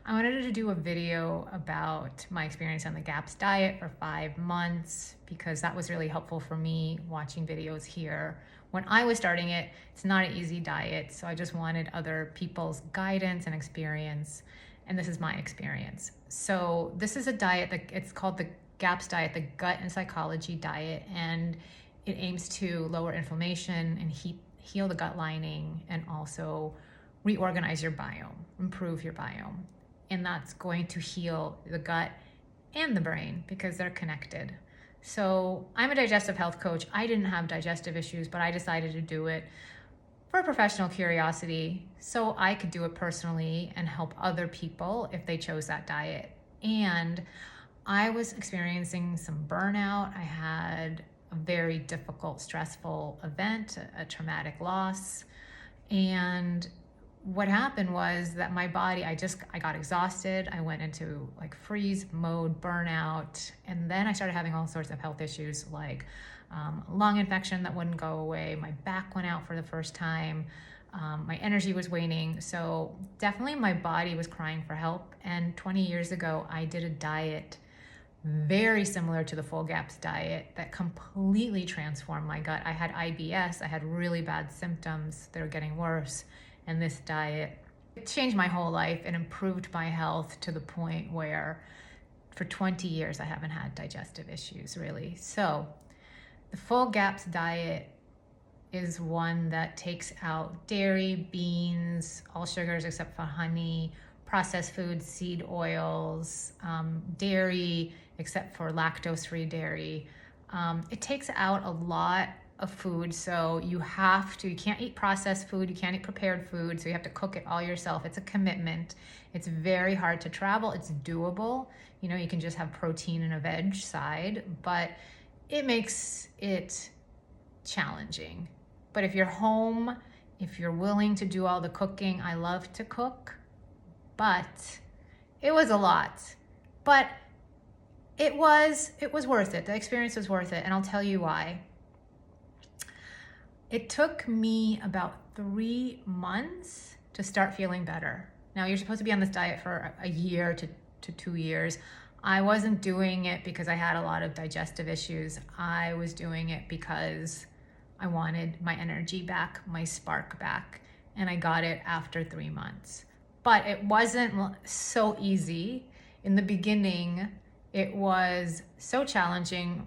I wanted to do a video about my experience on the GAPS diet for 5 months because that was really helpful for me watching videos here. When I was starting it, it's not an easy diet, so I just wanted other people's guidance and experience, and this is my experience. So this is a diet that it's called the GAPS diet, the gut and psychology diet, and it aims to lower inflammation and heal the gut lining and also reorganize your biome, improve your biome. And that's going to heal the gut and the brain because they're connected. So I'm a digestive health coach. I didn't have digestive issues, but I decided to do it for professional curiosity so I could do it personally and help other people if they chose that diet. And I was experiencing some burnout. I had a very difficult, stressful event, a traumatic loss. And what happened was that my body, I got exhausted. I went into like freeze mode, burnout. And then I started having all sorts of health issues like lung infection that wouldn't go away. My back went out for the first time. My energy was waning. So definitely my body was crying for help. And 20 years ago, I did a diet very similar to the full GAPS diet that completely transformed my gut. I had IBS. I had really bad symptoms that are getting worse. And this diet, it changed my whole life and improved my health to the point where for 20 years I haven't had digestive issues really. So the full GAPS diet is one that takes out dairy, beans, all sugars except for honey, processed foods, seed oils, dairy except for lactose-free dairy. It takes out a lot of food, so you can't eat processed food, you can't eat prepared food, so you have to cook it all yourself. It's a commitment. It's very hard to travel. It's doable. You can just have protein and a veg side, but it makes it challenging. But if you're home, if you're willing to do all the cooking, I love to cook, but it was a lot. But it was worth it. The experience was worth it, and I'll tell you why. It took me about 3 months to start feeling better. Now, you're supposed to be on this diet for a year to 2 years. I wasn't doing it because I had a lot of digestive issues. I was doing it because I wanted my energy back, my spark back, and I got it after 3 months. But it wasn't so easy. In the beginning, it was so challenging.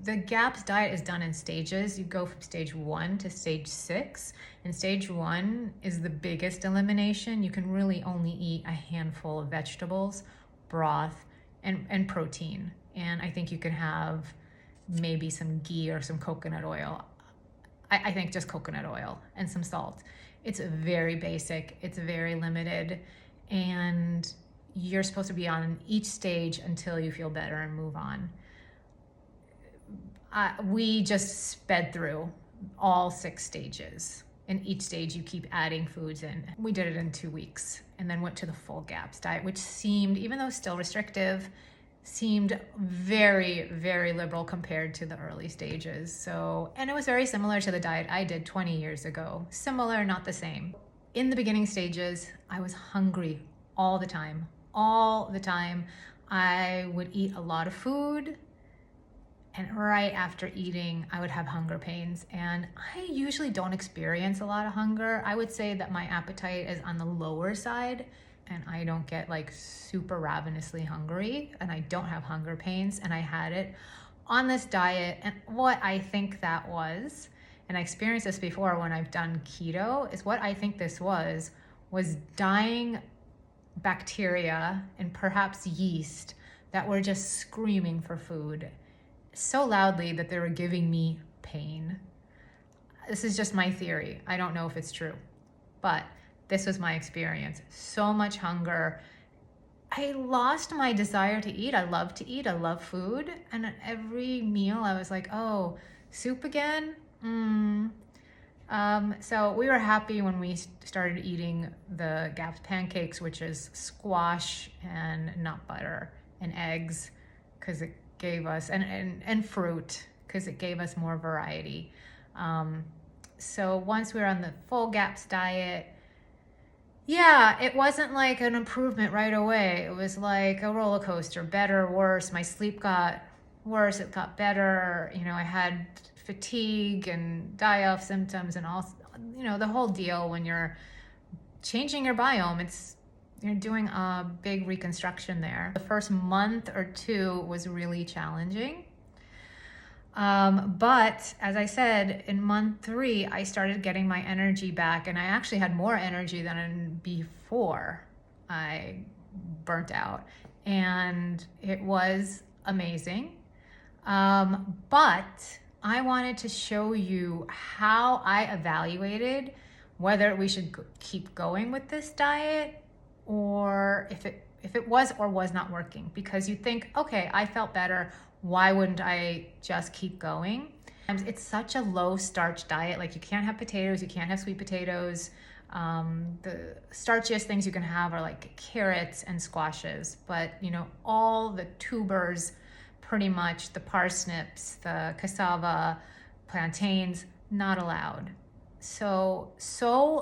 The GAPS diet is done in stages. You go from stage 1 to stage 6. And stage 1 is the biggest elimination. You can really only eat a handful of vegetables, broth, and protein. And I think you can have maybe some ghee or some coconut oil. I think just coconut oil and some salt. It's very basic. It's very limited. And you're supposed to be on each stage until you feel better and move on. We just sped through all 6 stages. In each stage, you keep adding foods in. We did it in 2 weeks and then went to the full GAPS diet, which seemed, even though still restrictive, seemed very, very liberal compared to the early stages. And it was very similar to the diet I did 20 years ago. Similar, not the same. In the beginning stages, I was hungry all the time. All the time. I would eat a lot of food, and right after eating, I would have hunger pains. And I usually don't experience a lot of hunger. I would say that my appetite is on the lower side, and I don't get like super ravenously hungry, and I don't have hunger pains, and I had it on this diet. And what I think that was, and I experienced this before when I've done keto, is what I think this was dying bacteria and perhaps yeast that were just screaming for food so loudly that they were giving me pain. This is just my theory. I don't know if it's true, but this was my experience. So much hunger. I lost my desire to eat. I love to eat. I love food. And at every meal I was like, oh, soup again? So we were happy when we started eating the GAPS pancakes, which is squash and nut butter and eggs, because it gave us, and fruit, because it gave us more variety. So once we were on the full GAPS diet, Yeah, it wasn't like an improvement right away. It was like a roller coaster, better, worse. My sleep got worse, it got better. I had fatigue and die-off symptoms and all, the whole deal. When you're changing your biome, you're doing a big reconstruction there. The first month or two was really challenging. But as I said, in month 3, I started getting my energy back, and I actually had more energy than before I burnt out. And it was amazing. But I wanted to show you how I evaluated whether we should keep going with this diet, or if it was or was not working. Because you think, okay, I felt better, why wouldn't I just keep going? It's such a low starch diet. Like, you can't have potatoes, you can't have sweet potatoes. The starchiest things you can have are like carrots and squashes, but all the tubers, pretty much, the parsnips, the cassava, plantains, not allowed. So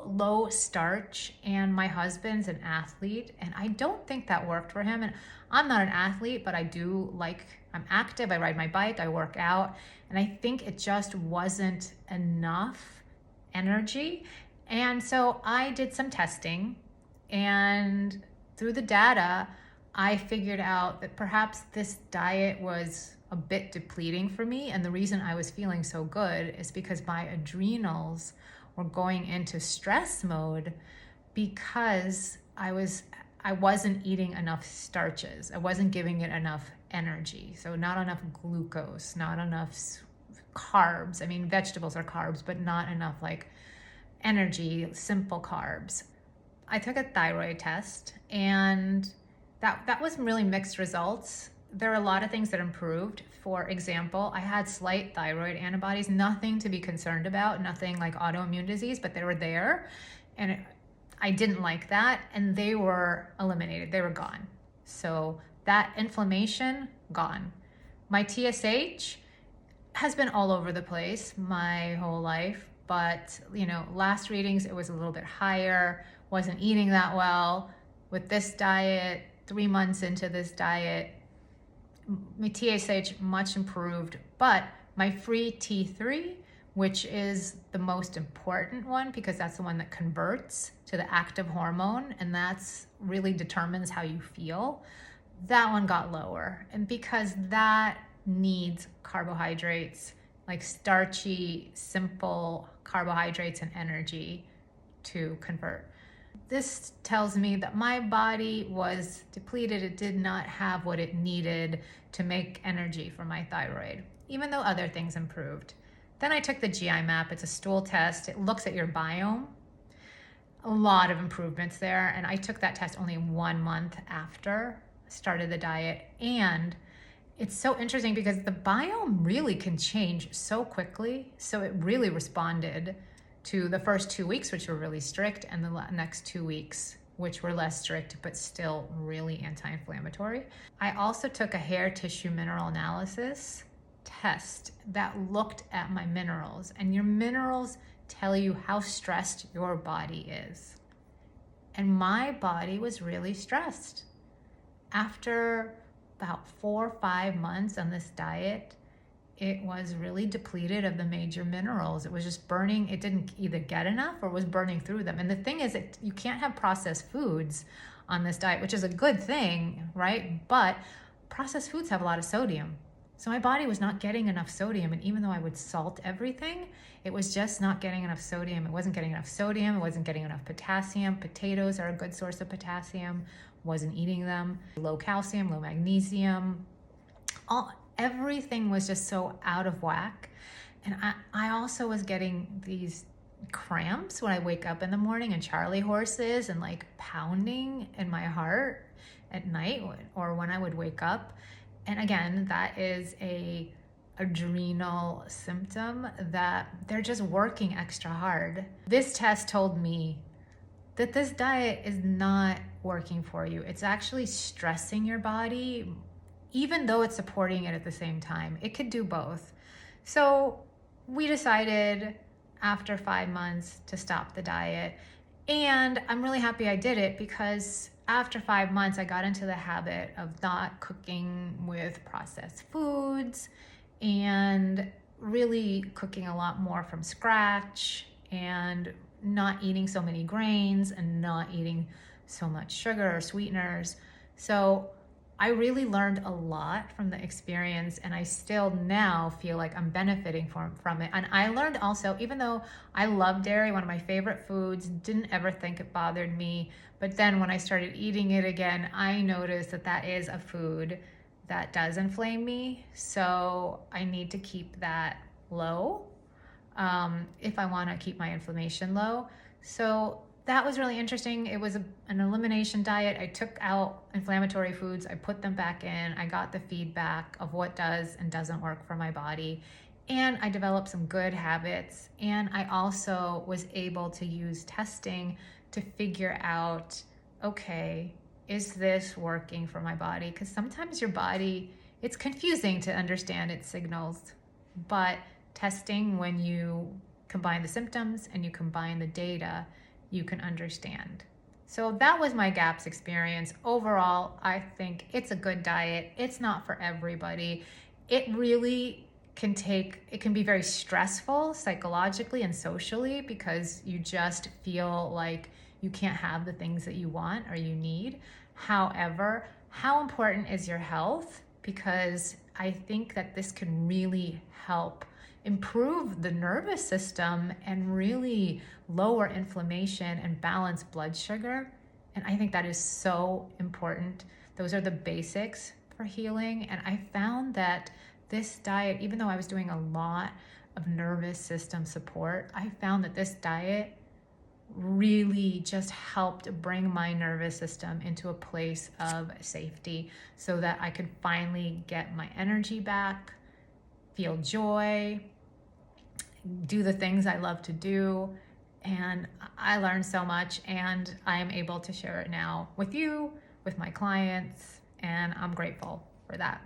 low starch, and my husband's an athlete, and I don't think that worked for him. And I'm not an athlete, but I'm active, I ride my bike, I work out, and I think it just wasn't enough energy. And so I did some testing, and through the data, I figured out that perhaps this diet was a bit depleting for me. And the reason I was feeling so good is because my adrenals were going into stress mode, because I wasn't eating enough starches. I wasn't giving it enough energy. So not enough glucose, not enough carbs. I mean, vegetables are carbs, but not enough like energy, simple carbs. I took a thyroid test, and that was really mixed results. There are a lot of things that improved. For example, I had slight thyroid antibodies, nothing to be concerned about, nothing like autoimmune disease, but they were there. And I didn't like that, and they were eliminated, they were gone. So that inflammation, gone. My TSH has been all over the place my whole life, but last readings, it was a little bit higher, wasn't eating that well. With this diet, 3 months into this diet, my TSH much improved, but my free T3, which is the most important one because that's the one that converts to the active hormone, and that's really determines how you feel, that one got lower. And because that needs carbohydrates, like starchy, simple carbohydrates and energy to convert. This tells me that my body was depleted. It did not have what it needed to make energy for my thyroid, even though other things improved. Then I took the GI map. It's a stool test. It looks at your biome. A lot of improvements there. And I took that test only 1 month after I started the diet. And it's so interesting because the biome really can change so quickly. So it really responded to the first 2 weeks, which were really strict, and the next 2 weeks, which were less strict, but still really anti-inflammatory. I also took a hair tissue mineral analysis test that looked at my minerals, and your minerals tell you how stressed your body is. And my body was really stressed. After about 4 or 5 months on this diet, it was really depleted of the major minerals. It was just burning. It didn't either get enough or was burning through them. And the thing is that you can't have processed foods on this diet, which is a good thing, right? But processed foods have a lot of sodium. So my body was not getting enough sodium. And even though I would salt everything, it was just not getting enough sodium. It wasn't getting enough sodium. It wasn't getting enough potassium. Potatoes are a good source of potassium. Wasn't eating them. Low calcium, low magnesium. Everything was just so out of whack. And I also was getting these cramps when I wake up in the morning, and Charlie horses, and like pounding in my heart at night or when I would wake up. And again, that is a adrenal symptom that they're just working extra hard. This test told me that this diet is not working for you. It's actually stressing your body, even though it's supporting it at the same time. It could do both. So we decided after 5 months to stop the diet. And I'm really happy I did it because after 5 months, I got into the habit of not cooking with processed foods and really cooking a lot more from scratch and not eating so many grains and not eating so much sugar or sweeteners. So I really learned a lot from the experience, and I still now feel like I'm benefiting from it. And I learned also, even though I love dairy, one of my favorite foods, didn't ever think it bothered me. But then when I started eating it again, I noticed that that is a food that does inflame me. So I need to keep that low if I want to keep my inflammation low. So that was really interesting. It was an elimination diet. I took out inflammatory foods, I put them back in. I got the feedback of what does and doesn't work for my body. And I developed some good habits. And I also was able to use testing to figure out, okay, is this working for my body? Because sometimes your body, it's confusing to understand its signals. But testing, when you combine the symptoms and you combine the data, you can understand. So that was my GAPS experience. Overall, I think it's a good diet. It's not for everybody. It really it can be very stressful psychologically and socially because you just feel like you can't have the things that you want or you need. However, how important is your health? Because I think that this can really help improve the nervous system and really lower inflammation and balance blood sugar. And I think that is so important. Those are the basics for healing. And I found that this diet, even though I was doing a lot of nervous system support, I found that this diet really just helped bring my nervous system into a place of safety so that I could finally get my energy back, feel joy, do the things I love to do. And I learned so much, and I am able to share it now with you, with my clients, and I'm grateful for that.